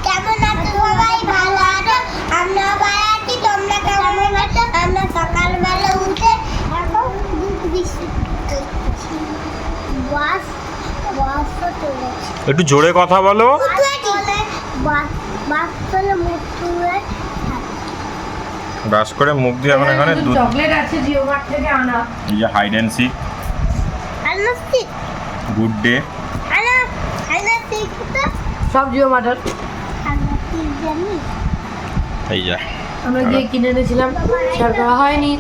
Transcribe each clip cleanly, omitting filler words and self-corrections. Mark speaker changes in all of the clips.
Speaker 1: কেমন আছো সবাই? ভালো আছো? আমরা ভালো আছি। তোমরা কেমন আছো? আমরা সকালবেলা উঠে এখন বাস বাস চলেছে।
Speaker 2: একটু জোরে কথা বলো।
Speaker 1: বাস চলে মুখ ধুয়ে
Speaker 2: ব্রাশ করে মুখ দিয়ে এখন এখানে দুধ
Speaker 3: চকলেট আছে জিও মার্ট থেকে আনা।
Speaker 2: এই যে হাইড অ্যান্ড সিক,
Speaker 1: আনাস্তিক
Speaker 2: গুড ডে,
Speaker 1: আনাস্তিক তো
Speaker 3: সব জিও মার্টের
Speaker 1: আনাস্তিক জানি
Speaker 2: এই যা
Speaker 3: আমরা গিয়ে কিনে এনেছিলাম, শেয়ার করা হয়নি।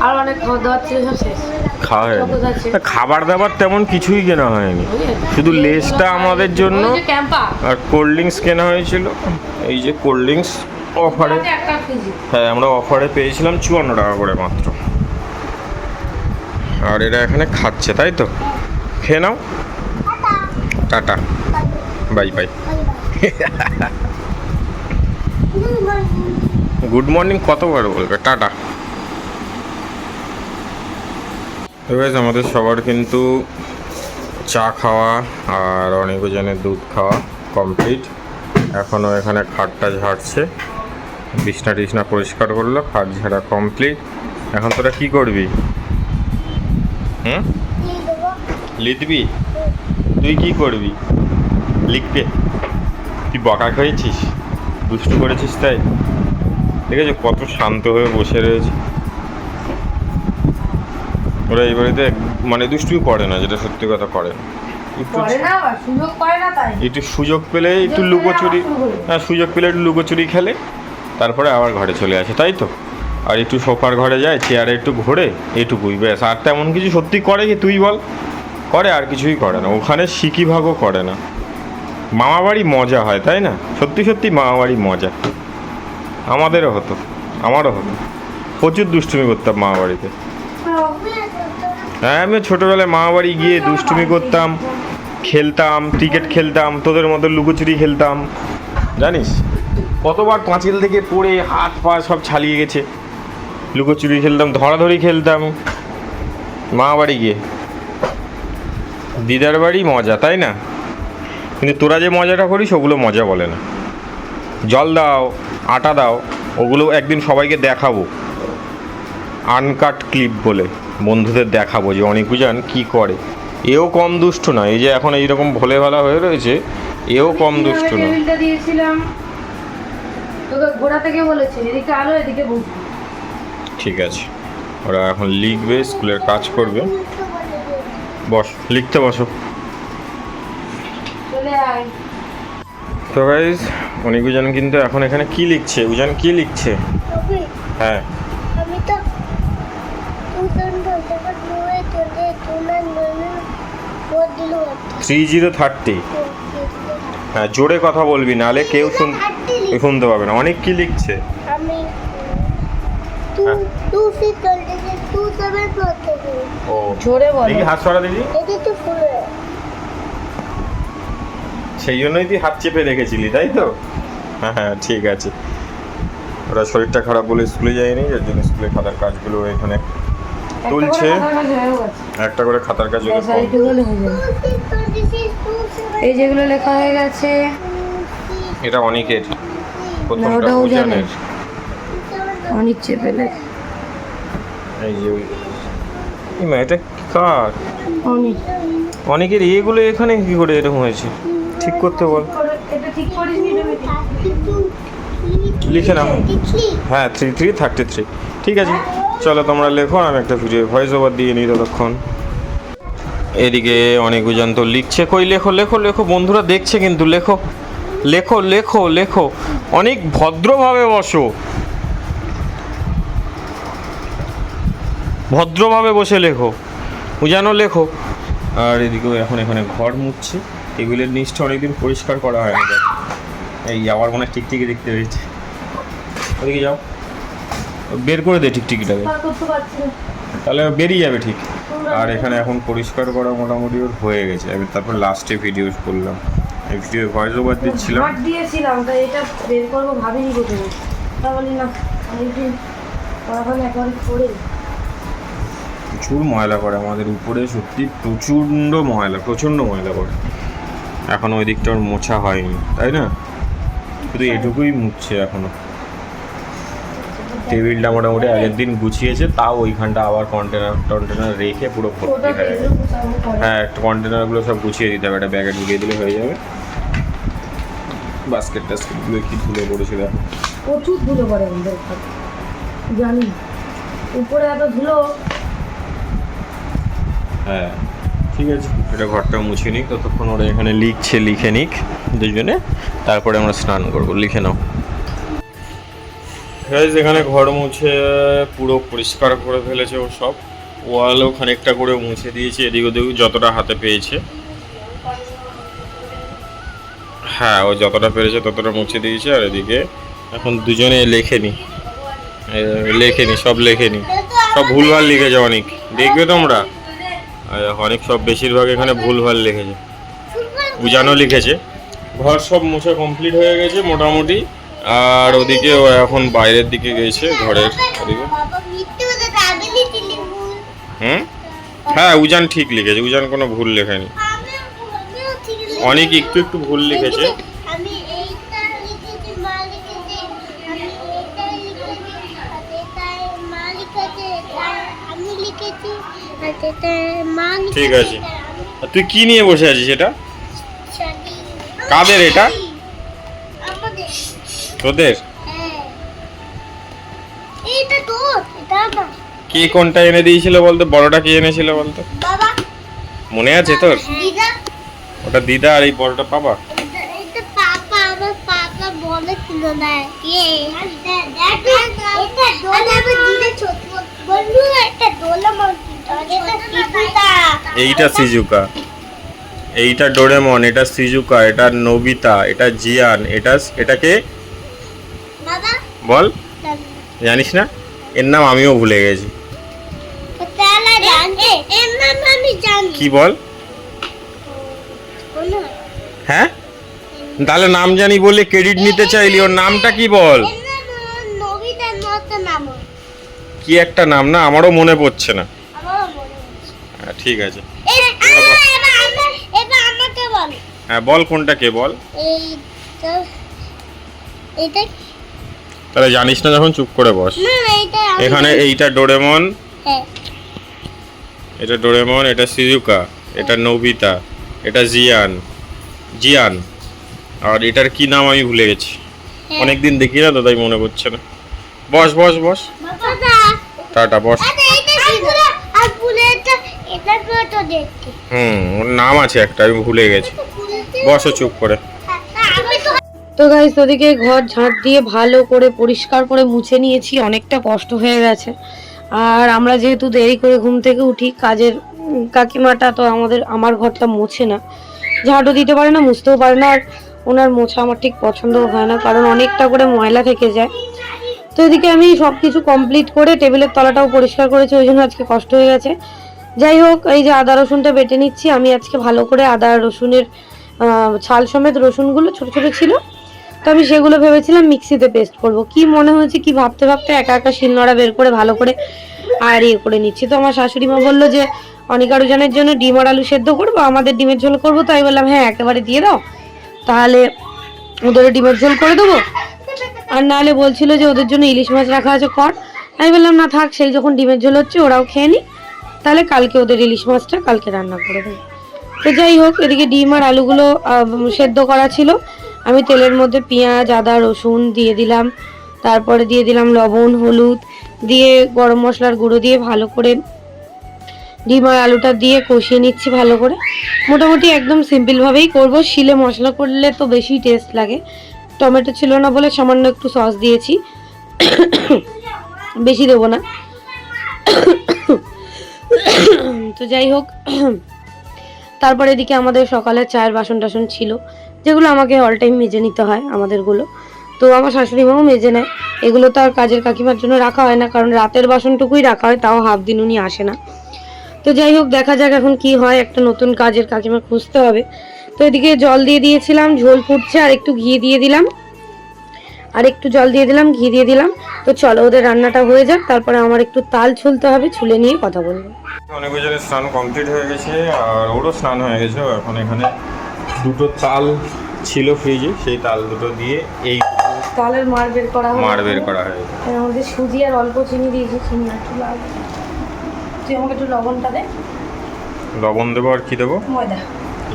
Speaker 3: আর অনেক খাবার দাবার ছিল, সব শেষ।
Speaker 2: খাওয়া হয়নি।
Speaker 3: চকলেট আছে।
Speaker 2: তা খাবার দাবার তেমন কিছুই কেনা হয়নি, শুধু লেসটা আমাদের জন্য
Speaker 3: ওই যে ক্যাম্পা
Speaker 2: আর কোল্ড ড্রিঙ্কস কেনা হয়েছিল। এই যে কোল্ড ড্রিঙ্কস অফারে,
Speaker 3: একটা কেজি।
Speaker 2: হ্যাঁ আমরা অফারে পেয়েছিলাম 54 টাকা করে মাত্র। আর এরা এখানে খাচ্ছে, তাই তো? খেয়ে নাও, tata, bye bye. Good morning কতবার বলবে? টাটা। এবার আমাদের সবার কিন্তু চা খাওয়া আর অনেকজনের দুধ খাওয়া কমপ্লিট। এখনও এখানে খাটটা ঝাড়ছে, বিছনা টিছনা পরিষ্কার করলো, খাট ঝাড়া কমপ্লিট। এখন তোরা কি করবি? হুম, লিখবি? তুই কি করবি? লিখবে? তুই বকা খেয়েছিস, দুষ্টু করেছিস, তাই ঠিক আছে? কত শান্ত হয়ে বসে রয়েছে। ওরা এই বাড়িতে মানে দুষ্টুই করে না, যেটা সত্যি কথা করে না।
Speaker 3: করে না, আবার সুযোগ পায় না, তাই
Speaker 2: একটু সুযোগ পেলে একটু লুকোচুরি, হ্যাঁ সুযোগ পেলে একটু লুকোচুরি খেলে, তারপরে আবার ঘরে চলে আসে, তাই তো? আর একটু সোফার ঘরে যায়, চেয়ারে একটু ঘোরে, এটুকুই ব্যাস। আর তেমন কিছু সত্যি করে কি তুই বল? করে? আর কিছুই করে না। ওখানে সিকি ভাগও করে না। মামাবাড়ি মজা হয়, তাই না? সত্যি সত্যি মামাবাড়ি মজা। আমাদেরও হতো, আমারও হতো, প্রচুর দুষ্টুমি করতাম মামাবাড়িতে। হ্যাঁ আমিও ছোটোবেলায় মামাবাড়ি গিয়ে দুষ্টুমি করতাম, খেলতাম, ক্রিকেট খেলতাম, তোদের মতো লুকোচুরি খেলতাম, জানিস? কতবার পাঁচিল থেকে পড়ে হাত পা সব ছালিয়ে গেছে। লুকোচুরি খেলতাম, ধরাধরি খেলতাম মামাবাড়ি গিয়ে। দিদার বাড়ি মজা, তাই না? কিন্তু তোরা যে মজাটা করিস ওগুলো মজা বলে না। জল দাও, আটা দাও, ওগুলো একদিন সবাইকে দেখাবো, আনকাট ক্লিপ বলে বন্ধুদের দেখাবো যে অনিকুজান কী করে। এও কম দুষ্ট না, এই যে এখন এইরকম ভোলে ভালা হয়ে রয়েছে, এও কম দুষ্ট না।
Speaker 3: টেবিলটা দিয়েছিলাম তোকে গোড়া থেকে বলেছি, এদিকে আলো এদিকে বসবি।
Speaker 2: ঠিক আছে, ওরা এখন লিখবে, স্কুলের কাজ করবে। বস, লিখতে বসো।
Speaker 3: চলে আয়।
Speaker 2: তো গাইজ অনিকুজান কিন্তু এখন এখানে কি লিখছে? উজান কি লিখছে? হ্যাঁ
Speaker 1: আমি তো তুই বলতে তোলে তোমার মনে বদলু
Speaker 2: 3030। হ্যাঁ জোরে কথা বলবি, নাহলে কেউ শুনতে পাবে না। অনেক কি লিখছে?
Speaker 1: আমি তুই ফিট করতে তুই সবে করতে
Speaker 2: ও
Speaker 3: জোরে বলো।
Speaker 2: দেখি হাত সরা দেখি।
Speaker 1: এটা তো ফুলে
Speaker 2: সেই জন্যই তুই হাত চেপে রেখেছিলি, তাই তো? হ্যাঁ হ্যাঁ ঠিক আছে। ওরা শরীরটা খারাপ বলে স্কুলে যায়নি, যার জন্য স্কুলে খাতার কাজগুলো এখানে তুলছে। একটা করে খাতার কাজ
Speaker 3: এই যেগুলো লেখা হয়ে গেছে,
Speaker 2: এটা অনেকের,
Speaker 3: না,
Speaker 2: প্রথমটা
Speaker 3: ওটা
Speaker 2: উজানের।
Speaker 3: অনেক চেপে লেখা।
Speaker 2: এই যে এটা কার?
Speaker 3: অনেক
Speaker 2: অনেকের এগুলো এখানে কি করে এরকম হয়েছে? ঠিক করতে বল।
Speaker 3: এটা ঠিক করিসনি তুমি?
Speaker 2: লিখে নাও। হ্যাঁ 3333। ঠিক আছে চলো তোমরা লেখো, আমি একটা ভিডিও ভয়েস ওভার দিয়ে নিই ততক্ষণ। এদিকে অনেক উজান তো লিখছে। কই লেখো লেখো লেখো, বন্ধুরা দেখছে কিন্তু, লেখো লেখো লেখো লেখো। অনেক ভদ্রভাবে বসো, ভদ্রভাবে বসে লেখো। উজানও লেখো। আর এদিকেও এখন এখানে ঘর মুছছে, টেবিলের নিচটা অনেকদিন পরিষ্কার করা হয় না। এই আবার মনে হয় টিকটিকি দেখতে হয়েছে। ওদিকে যাও, বের করে দে টিকটিকিটাকে, তাহলে বেরিয়ে যাবে ঠিক। আর এখানে এখন পরিষ্কার করা মোটামুটি ওর হয়ে গেছে। আমি তারপর লাস্টে ভিডিও করলাম, এই ভিডিও ভয়েস ওভার দিচ্ছিলাম।
Speaker 3: মাঠ দিয়েছিলাম, তাই এটা বের করবো ভাবিনি কোথাও। তা বলি না, অনেকদিন পড়াশোনা একেবারে করে
Speaker 2: প্রচুর ময়লা করে আমাদের উপরে, সত্যি প্রচণ্ড ময়লা, প্রচণ্ড ময়লা করে। এখন ওই দিকটা ওর মোছা হয়নি, তাই না? শুধু এটুকুই মুছছে এখনো। টেবিলটা মোটামুটি আগের দিন গুছিয়েছে, তাও ওইখানটা আবার কন্টেনার রেখে পুরো ভর্তি হয়ে গেছে। হ্যাঁ, একটা কন্টেনারগুলো সব গুছিয়ে দিতে হবে, একটা ব্যাগে ঢুকিয়ে দিলে হয়ে যাবে। বাস্কেট টাস্কেটগুলো কি ধুলো পড়েছে দেখো।
Speaker 3: প্রচুর ধুলো পড়ে আমাদের ঘরে, জানি উপরে এত ধুলো।
Speaker 2: হ্যাঁ ঠিক আছে, এটা ঘরটা মুছে নিক, ততক্ষণ ওরা এখানে লিখছে, লিখে নিক দুজনে, তারপরে আমরা স্নান করবো। লিখে নাও। এখানে ঘর মুছে পুরো পরিষ্কার করে ফেলেছে ও সব। ওয়ালও খানিকটা করে মুছে দিয়েছে, এদিক ওদিক যতটা হাতে পেয়েছে। হ্যাঁ, ও যতটা পেরেছে ততটা মুছে দিয়েছে। আর এদিকে এখন দুজনে লেখেনি, সব লেখেনি, সব ভুলভাল লিখেছে অনেক। দেখবে তোমরা অনেক সব বেশিরভাগ এখানে ভুলভাল লিখেছে। উজানও লিখেছে। ঘর সব মুছে কমপ্লিট হয়ে গেছে মোটামুটি। আর ওদিকে ও এখন বাইরের দিকে গেছে, ঘরের ওদিকে। হ্যাঁ, উজান ঠিক লিখেছে, উজান কোনো ভুল লেখেনি। অনেক একটু একটু ভুল লিখেছে। ঠিক আছে, তুই কি নিয়ে বসে আছিস? এটা কাদের? এটা তোদের? কে কোনটা এনে দিয়েছিল বলতো? বড়টা কে এনেছিল বলতো? মনে আছে তোর? ওটা দিদা, আর এই বড়টা পাপা। এইটা সিজুকা, এইটা ডোরেমন, এটা সিজুকা, এটা নোবিতা, এটা জিয়ান, এটাকে বল। জানিস না? এর নাম আমিও ভুলে গেছি। কি বল? হ্যাঁ, তাহলে নাম জানি বলে ক্রেডিট নিতে চাইলি। ওর নামটা কি বল? কি একটা নাম না, আমারও মনে পড়ছে না। ঠিক আছে, হ্যাঁ বল কোনটা, কে বল। তাহলে জানিস না যখন চুপ করে বস। এখানে এইটা ডোরেমন, এটা ডোরেমন, এটা সিজুকা, এটা নোবিতা, এটা জিয়ান, আর এটার কি নাম আমি ভুলে গেছি। অনেকদিন দেখি না তো, তাই মনে পড়ছে না। বস বস বস, টাটা, বস। ওর নাম আছে একটা, আমি ভুলে গেছি। বসো চুপ করে।
Speaker 3: তো গাইস, ওদিকে ঘর ঝাঁট দিয়ে ভালো করে পরিষ্কার করে মুছে নিয়েছি, অনেকটা কষ্ট হয়ে গেছে। আর আমরা যেহেতু দেরি করে ঘুম থেকে উঠি, কাজের কাকিমাটা তো আমার ঘরটা মোছে না, ঝাঁটও দিতে পারে না, মুছতেও পারে না। আর ওনার মোছা আমার ঠিক পছন্দও হয় না, কারণ অনেকটা করে ময়লা থেকে যায়। তো এদিকে আমি সব কিছু কমপ্লিট করে টেবিলের তলাটাও পরিষ্কার করেছি, ওই জন্য আজকে কষ্ট হয়ে গেছে। যাই হোক, এই যে আদা রসুনটা বেটে নিচ্ছি আমি আজকে ভালো করে। আদা রসুনের ছাল সমেত রসুনগুলো ছোট ছোট ছিল, তো আমি সেগুলো ভেবেছিলাম মিক্সিতে পেস্ট করব। কি মনে হয়েছে কি ভাবতে ভাবতে একা একা শিলনোড়া বের করে ভালো করে আর ইয়ে করে নিচ্ছি। তো আমার শাশুড়ি মা বললো যে অনিকার উজানের জন্য ডিম আর আলু সেদ্ধ করবো, আমাদের ডিমের ঝোল করবো। তাই বললাম হ্যাঁ একেবারে দিয়ে দাও, তাহলে ওদের ডিমের ঝোল করে দেবো। আর নাহলে বলছিল যে ওদের জন্য ইলিশ মাছ রাখা আছে কর। আমি বললাম না থাক, সেই যখন ডিমের ঝোল হচ্ছে ওরাও খেয়ে নি, তাহলে কালকে ওদের ইলিশ মাছটা কালকে রান্না করে দেবো। তো যাই হোক, এদিকে ডিম আর আলুগুলো সেদ্ধ করা ছিল। আমি তেলের মধ্যে পেঁয়াজ, আদা, রসুন দিয়ে দিলাম, তারপরে দিয়ে দিলাম লবণ, হলুদ দিয়ে গরম মশলার গুঁড়ো দিয়ে ভালো করে ডিম আর আলুটা দিয়ে কষিয়ে নিচ্ছি ভালো করে। মোটামুটি একদম সিম্পলভাবেই করব, শিলে মশলা করলে তো বেশি টেস্ট লাগে। টমেটো ছিল না বলে সামান্য একটু সস দিয়েছি, বেশি দেবো না। তো যাই হোক, তারপরে এদিকে আমাদের সকালে চায়ের বাসন টাসন ছিল, যেগুলো আমাকে অল টাইম মেজে নিতে হয় আমাদেরগুলো। তো আমার শাশুড়ি মাও মেজে নেয়। এগুলো তো আর কাজের কাকিমার জন্য রাখা হয় না, কারণ রাতের বাসনটুকুই রাখা হয়, তাও হাফ দিন উনি আসে না। তো যাই হোক, দেখা যাক এখন কি হয়, একটা নতুন কাজের কাকিমা খুঁজতে হবে। তো এদিকে জল দিয়ে দিয়েছিলাম, ঝোল ফুটছে, আর একটু ঘি দিয়ে দিলাম, আর একটু জল দিয়ে দিলাম, ঘি দিয়ে দিলাম। তো চলো ওদের রান্নাটা হয়ে যাক, তারপরে আমার একটু তাল ছুলতে হবে, ছুলে নিয়ে কথা বলবো।
Speaker 2: অনেক জনের স্নান কমপ্লিট হয়ে গেছে, আর ওরও স্নান হয়ে গেছে। এখন এখানে দুটো তাল ছিল ফ্রিজে, সেই তাল দুটো দিয়ে এই
Speaker 3: তালের মার বের করা হয়।
Speaker 2: মার বের করা হয়।
Speaker 3: এর মধ্যে সুজি আর অল্প চিনি দিয়েছি, চিনি একটু লাগবে। তুই আমাকে একটু লবণটা দে।
Speaker 2: লবণ দেবো আর কি দেবো?
Speaker 3: ময়দা।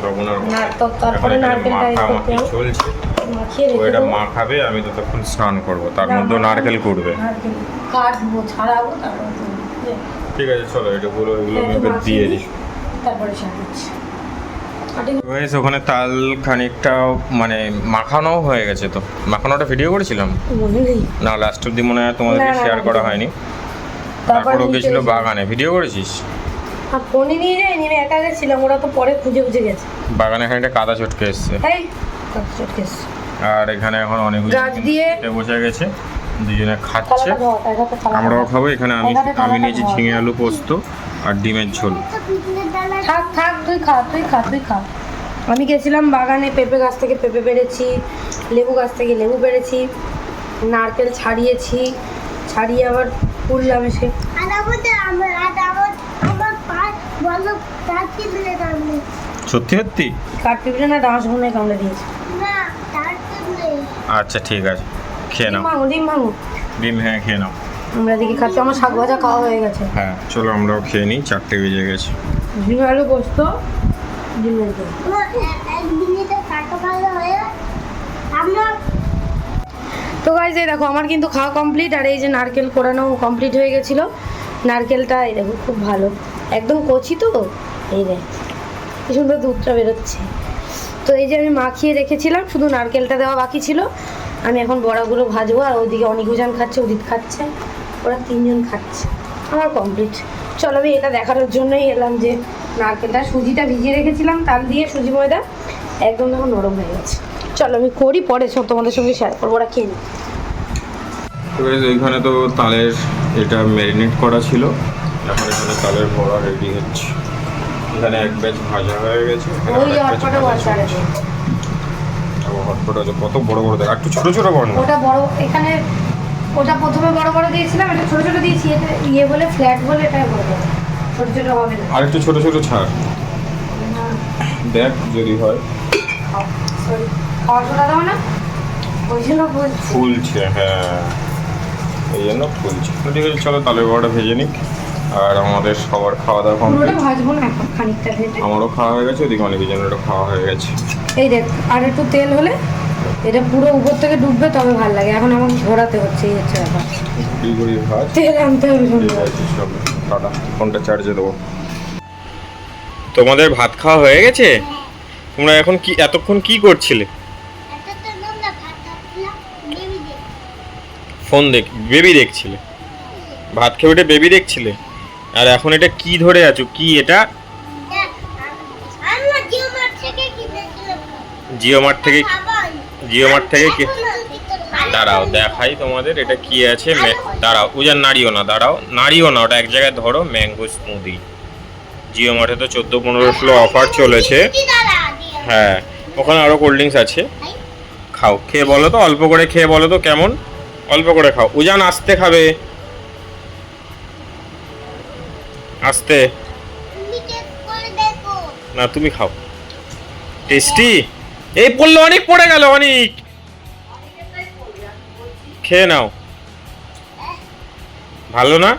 Speaker 2: লবণ আর
Speaker 3: না তো তারপরে নারকেলটা এই করতে হবে।
Speaker 2: চলছে,
Speaker 3: মাখিয়ে রেখে
Speaker 2: ওইটা
Speaker 3: দেবো।
Speaker 2: মাখাবে, আমি ততক্ষণ স্নান করবো, তার মধ্যে নারকেল কুড়বে।
Speaker 3: নারকেল কাটবো, ছাড়াবো, তারপরে
Speaker 2: ঠিক আছে চলো, এটা পুরো এগুলো আমি ওকে দিয়ে দিই।
Speaker 3: তারপরে সাজাচ্ছি।
Speaker 2: গাইস ওখানে তাল খানিকটা মানে মাখানো হয়ে গেছে, তো মাখানোটা ভিডিও করেছিলাম
Speaker 3: মনে নেই।
Speaker 2: না, লাস্ট অব্দি মনে হয় তোমাদেরকে
Speaker 3: না, না,
Speaker 2: শেয়ার
Speaker 3: না,
Speaker 2: করা
Speaker 3: video
Speaker 2: হয়নি।
Speaker 3: তারপরে
Speaker 2: তারপর ও
Speaker 3: নিচে
Speaker 2: গেছিল
Speaker 3: এসে-
Speaker 2: বাগানে, ভিডিও করেছিস?
Speaker 3: আর ফোনে নিয়ে যাইনি, আমি একা গেছিলাম, ওরা তো পরে খুঁজে খুঁজে গেছে।
Speaker 2: বাগানে খানিকটা কাদা চটকে এসছে।
Speaker 3: এই চটকে এসছে।
Speaker 2: আর এখানে এখন অনেক
Speaker 3: গাছ দিয়ে
Speaker 2: বসে গেছে, দুজনে খাচ্ছে।
Speaker 3: থালাটা ধর, এক হাতে থালা
Speaker 2: আমরাও
Speaker 3: ধর।
Speaker 2: খাবো। এখানে আমি
Speaker 3: এক হাতে
Speaker 2: আমি
Speaker 3: থালাটা
Speaker 2: নিয়েছি
Speaker 3: ধর।
Speaker 2: ঝিঙে আলু পোস্ত আর ডিমের ঝোল।
Speaker 1: তো পিছনের ডালা
Speaker 3: থাক থাক, তুই খা, তুই খা, তুই খা। আমি গেছিলাম বাগানে, পেঁপে গাছ থেকে পেঁপে পেড়েছি, লেবু গাছ থেকে লেবু পেড়েছি, নারকেল ছাড়িয়েছি, ছাড়িয়ে আবার পুড়লাম এসে।
Speaker 1: আর আমার পা বলো তার কি দিলে কামড়ে
Speaker 2: সত্যি সত্যি?
Speaker 3: কাঠ পিঁপড়ে না ডাঁশ ঘুমে কামড়ে দিয়েছে।
Speaker 1: না তার কি দিলে
Speaker 2: আচ্ছা ঠিক আছে, খেয়ে নাও।
Speaker 3: ডিম ভাঙো।
Speaker 2: ডিম, হ্যাঁ খেয়ে নাও।
Speaker 3: আমরা দেখি খাচ্ছি, আমার শাক ভাজা খাওয়া হয়ে গেছে।
Speaker 2: হ্যাঁ চলো আমরাও খেয়ে নিই, 4টে বেজে গেছে।
Speaker 3: ডিম আলু পোস্ত, ডিমের ঝোল।
Speaker 1: এক মিনিটে কাটা ভালো হয়ে আমরা
Speaker 3: তো গাইজ এই দেখো আমার কিন্তু খাওয়া কমপ্লিট, আর এই যে নারকেল কোড়ানো কমপ্লিট হয়ে গেছিলো। নারকেলটা এই দেখো খুব ভালো, একদম কচি, তো এই দেখ কি সুন্দর দুধটা বেরোচ্ছে। তো এই যে আমি মাখিয়ে রেখেছিলাম, শুধু নারকেলটা দেওয়া বাকি ছিল। আমি এখন বড়াগুলো ভাজবো, আর ওইদিকে অনিকুজান খাচ্ছে, উদিত খাচ্ছে, ওরা 3জন খাচ্ছে। আমার কমপ্লিট। চলো আমি এটা দেখানোর জন্যই এলাম যে নারকেলটা, সুজিটা ভিজিয়ে রেখেছিলাম তাল দিয়ে, সুজি ময়দা একদম দেখো নরম হয়ে গেছে। চলো আমি করি, পরে সব তোমাদের সঙ্গে শেয়ার করবো, ওরা খেয়ে নিই।
Speaker 2: তো guys, এইখানে তো তালের এটা ম্যারিনেট করা ছিল, এখন এখানে তালের বড়া রেডি হচ্ছে। এখানে এক ব্যাচ ভাজা হয়ে গেছে, এখানে
Speaker 3: ওই
Speaker 2: আরেক batch
Speaker 3: হটপটে
Speaker 2: ভাজা
Speaker 3: বসা
Speaker 2: চলছে। ও হটপট আছে, কত বড় বড় দেখ, একটু ছোট ছোট কর না।
Speaker 3: ওটা বড়, এখানে ওটা প্রথমে বড় বড় দিয়েছিলাম, এটা ছোট ছোট দিয়েছি, এটা ইয়ে বলে ফ্ল্যাট বলে, এটা বড় বড়, ছোট ছোট হবে না।
Speaker 2: আর একটু ছোট ছোট ছাড়, দেখ যদি হয়।
Speaker 3: সরি, খাওয়া সোডা দাও না, ওই জন্য বলছি।
Speaker 2: ফুলছে, হ্যাঁ এই জন্য ফুলছে। তো ঠিক আছে চলো তালের বড়াটা ভেজে নিক, আর আমাদের সবার খাওয়া দাওয়া
Speaker 3: পুরোটা
Speaker 2: কমপ্লিট।
Speaker 3: ভাজবো না এখন, খানিকটা ভেজে।
Speaker 2: আমারও খাওয়া হয়ে গেছে, ওদিকে অনেক জনেরও খাওয়া হয়ে গেছে।
Speaker 3: এই দেখ, আর একটু তেল হলে এটা পুরো উপর থেকে ডুববে, তবে ভালো লাগে। এখন আমাকে ঝোড়াতে হচ্ছে, এই হচ্ছে ব্যাপার,
Speaker 2: ঘুরি ঘুরি ভাজ।
Speaker 3: তেল আনতে হবে
Speaker 2: ঠিক
Speaker 3: সুন্দর।
Speaker 2: আছে চলো টাটা, ফোনটা চার্জে দেবো। তোমাদের ভাত খাওয়া হয়ে গেছে? তোমরা এখন কি এতক্ষণ কি করছিলে?
Speaker 1: একটা তো নোংরা খাতা বেবি দে
Speaker 2: ফোন বেবি দেখছিলে? ভাত খেয়ে উঠে বেবি দেখছিলে? আর এখন এটা কি ধরে আছো, কি এটা?
Speaker 1: দেখ আমরা জিও মার্ট থেকে কিনেছিলাম
Speaker 2: জিও মার্ট থেকে?
Speaker 1: খাবার
Speaker 2: জিও মার্ট থেকে কি?
Speaker 1: দাঁড়াও
Speaker 2: দাঁড়াও দেখাই তোমাদের এটা কি আছে। দাঁড়াও, উজান নাড়িও না, দাঁড়াও নাড়িও না, ওটা এক জায়গায় ধরো। ম্যাঙ্গো স্মুদি, জিও মার্টে তো 14-15 অফার চলেছে। হ্যাঁ ওখানে আরও কোল্ড ড্রিঙ্কস আছে, খাও, খেয়ে বলো তো, অল্প করে খেয়ে বলো তো কেমন। অল্প করে খাও, উজান আস্তে খাবে, আস্তে।
Speaker 1: তুমি টেস্ট করে দেখো
Speaker 2: না তুমি খাও, টেস্টি। এই পড়লো, অনেক পড়ে গেল, অনেক। খেয়ে নাও। ভালো না?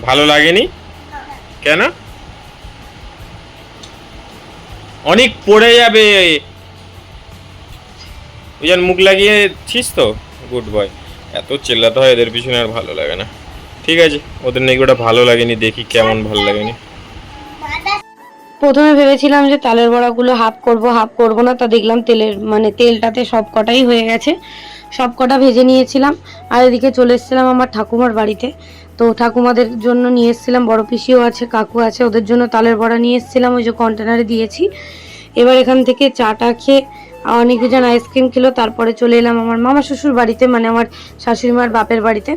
Speaker 2: ভালো লাগেনি কেন? অনেক পড়ে যাবে। উজান মুখ লাগিয়েছিস তো, গুড বয়। এত চেল্লাতে হয় এদের পিছনে, আর ভালো লাগে না। ঠিক আছে, ওদের নাকি ওটা ভালো লাগেনি, দেখি কেমন ভালো লাগেনি।
Speaker 3: প্রথমে ভেবেছিলাম যে তালের বড়াগুলো হাফ করব না, তা দেখলাম তেলটাতে সব কটাই হয়ে গেছে, সব কটা ভেজে নিয়েছিলাম। আর এদিকে চলে এসেছিলাম আমার ঠাকুমার বাড়িতে। তো ঠাকুমাদের জন্য নিয়ে এসেছিলাম, বড় পিসিও আছে, কাকু আছে, ওদের জন্য তালের বড়া নিয়ে এসেছিলাম, ওই যে কন্টেনারে দিয়েছি। এবার এখান থেকে চাটা খেয়ে অনেকজন আইসক্রিম খেলো, তারপরে চলে এলাম আমার মামা শ্বশুর বাড়িতে, মানে আমার শাশুড়ি মার বাপের বাড়িতে।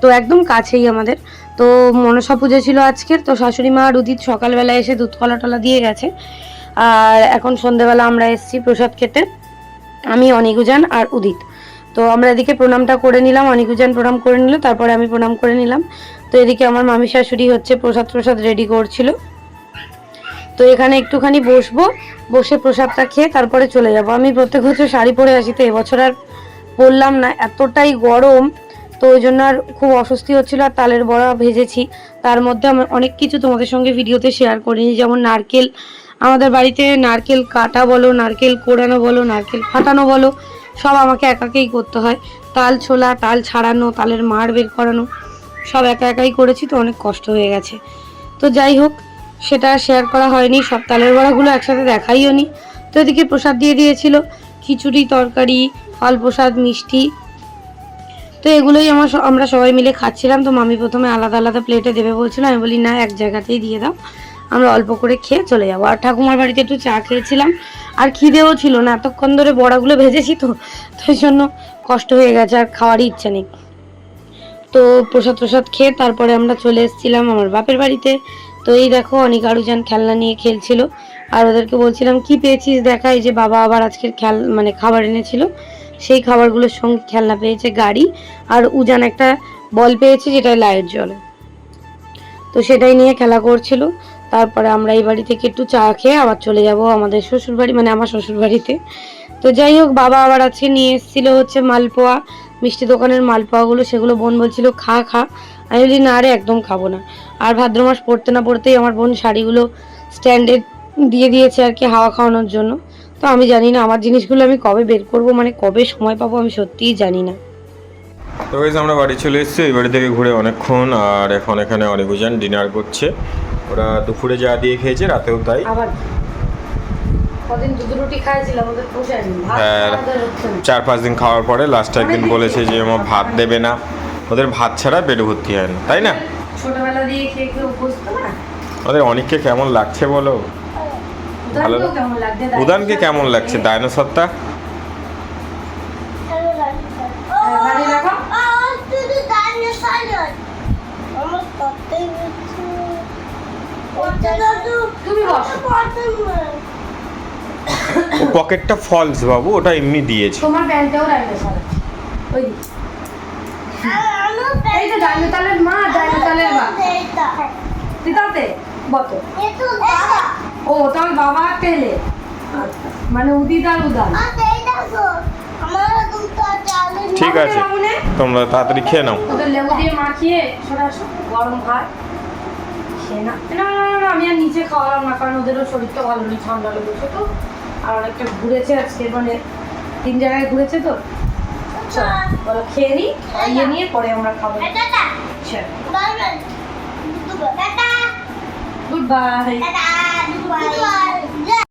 Speaker 3: তো একদম কাছেই আমাদের। তো মনসা পুজো ছিল আজকের, তো শাশুড়ি মা আর উদিত সকালবেলা এসে দুধ কলা টলা দিয়ে গেছে। আর এখন সন্ধ্যেবেলা আমরা এসেছি প্রসাদ খেতে, আমি অনিকুজান আর উদিত। তো আমরা এদিকে প্রণামটা করে নিলাম, অনিকুজান প্রণাম করে নিল, তারপরে আমি প্রণাম করে নিলাম। তো এদিকে আমার মামি শাশুড়ি হচ্ছে প্রসাদ রেডি করছিল। তো এখানে একটুখানি বসবো, বসে প্রসাদটা খেয়ে তারপরে চলে যাব। আমি প্রত্যেক বছর শাড়ি পরে আসি, তো এবছর আর পরলাম না, এতটাই গরম, তো ওই জন্য আর খুব অস্বস্তি হচ্ছিল। আর তালের বড়া ভেজেছি, তার মধ্যে আমি অনেক কিছু তোমাদের সঙ্গে ভিডিওতে শেয়ার করিনি, যেমন নারকেল, আমাদের বাড়িতে নারকেল কাটা বলো, নারকেল কোড়ানো বলো, নারকেল ফাটানো বলো, সব আমাকে একাকেই করতে হয়। তাল ছোলা, তাল ছাড়ানো, তালের মাড় বের করানো, সব একা একাই করেছি, তো অনেক কষ্ট হয়ে গেছে। তো যাই হোক, সেটা শেয়ার করা হয়নি, সব তালের বড়াগুলো একসাথে দেখাইও নি। তো এদিকে প্রসাদ দিয়ে দিয়েছিল, খিচুড়ি, তরকারি, ফল প্রসাদ, মিষ্টি, তো এগুলোই আমরা সবাই মিলে খাচ্ছিলাম। তো মামি প্রথমে আলাদা আলাদা প্লেটে দেবে বলছিল, আমি বলি না, এক জায়গাতেই দিয়ে দাও, আমরা অল্প করে খেয়ে চলে যাবো। আর ঠাকুমার বাড়িতে একটু চা খেয়েছিলাম, আর খিদেও ছিল না, এতক্ষণ ধরে বড়াগুলো ভেজেছি, তো ওই জন্য কষ্ট হয়ে গেছে, আর খাওয়ারই ইচ্ছা নেই। তো প্রসাদ খেয়ে তারপরে আমরা চলে এসেছিলাম আমার বাপের বাড়িতে। তো এই দেখো, অনেক আরুজান খেলনা নিয়ে খেলছিল, আর ওদেরকে বলছিলাম কি পেয়েছিস দেখা, এই যে বাবা আবার আজকের খাবার এনেছিল, সেই খাবারগুলোর সঙ্গে খেলনা পেয়েছে গাড়ি, আর উজান একটা বল পেয়েছে যেটা লাইট জ্বলে, তো সেটাই নিয়ে খেলা করছিল। তারপরে আমরা এই বাড়ি থেকে একটু চা খেয়ে আবার চলে যাব আমাদের শ্বশুরবাড়ি, মানে আমার শ্বশুরবাড়িতে। তো যাই হোক, বাবা আবার আজকে নিয়ে এসেছিলো হচ্ছে মালপোয়া, মিষ্টি দোকানের মালপোয়াগুলো, সেগুলো বোন বলছিল খা। আমি বলি না রে, একদম খাবো না। আর ভাদ্র মাস পড়তে না পড়তেই আমার বোন শাড়িগুলো স্ট্যান্ডে দিয়ে দিয়েছে আর কি, হাওয়া খাওয়ানোর জন্য। তো আমি জানি না আমার জিনিসগুলো আমি কবে বের করব, মানে কবে সময় পাবো, আমি সত্যিই জানি না।
Speaker 2: তো গাইস আমরা বাড়ি চলে এসেছি, এই বাড়ি থেকে ঘুরে অনেকক্ষণ, আর এখন এখানে অনেকজন ডিনার করছে। ওরা দুপুরে যা দিয়ে খেয়েছে, রাতেও তাই।
Speaker 3: আবার কদিন দুধ রুটি খাইছিলাম, ওদের পোষায়নি,
Speaker 2: হ্যাঁ, 4-5 দিন খাওয়ার পরে লাস্ট একদিন বলেছে যে আমার ভাত দেবে না, ওদের ভাত ছাড়া পেট ভর্তি হয় না, তাই না?
Speaker 3: ছোটবেলা দিয়ে খেয়ে খেয়ে অভ্যস্ত না।
Speaker 2: ওদের অনেককে কেমন লাগছে বলো? ভালো। উদানকে কেমন লাগছে ডাইনোসরটা? ও পকেটটা ফলস বাবু, ওটা এমনি দিয়েছে।
Speaker 3: তোমার প্যান্টটাও ডাইনোসর আছে, ওই এই তো ডাইনোসরের মা, ডাইনোসরের মা দিতাতে বত। ও তোমার বাবা তেলে, মানে উদিদার উদান।
Speaker 2: ঠিক আছে, তোমরা তাড়াতাড়ি খেয়ে নাও।
Speaker 3: ওদের লেবু দিয়ে মাখিয়ে গরম ভাত খেয়ে না। না, আমি আর নিচে খাওয়ালাম না, কারণ ওদেরও শরীরটা ভালো নেই, ঠান্ডা লেগেছে তো, আর অনেকটা ঘুরেছে আজকে, মানে 3 জায়গায় ঘুরেছে তো। বলো খেয়ে নিই, খাইয়ে নিয়ে পরে আমরা খাবো। Good bye.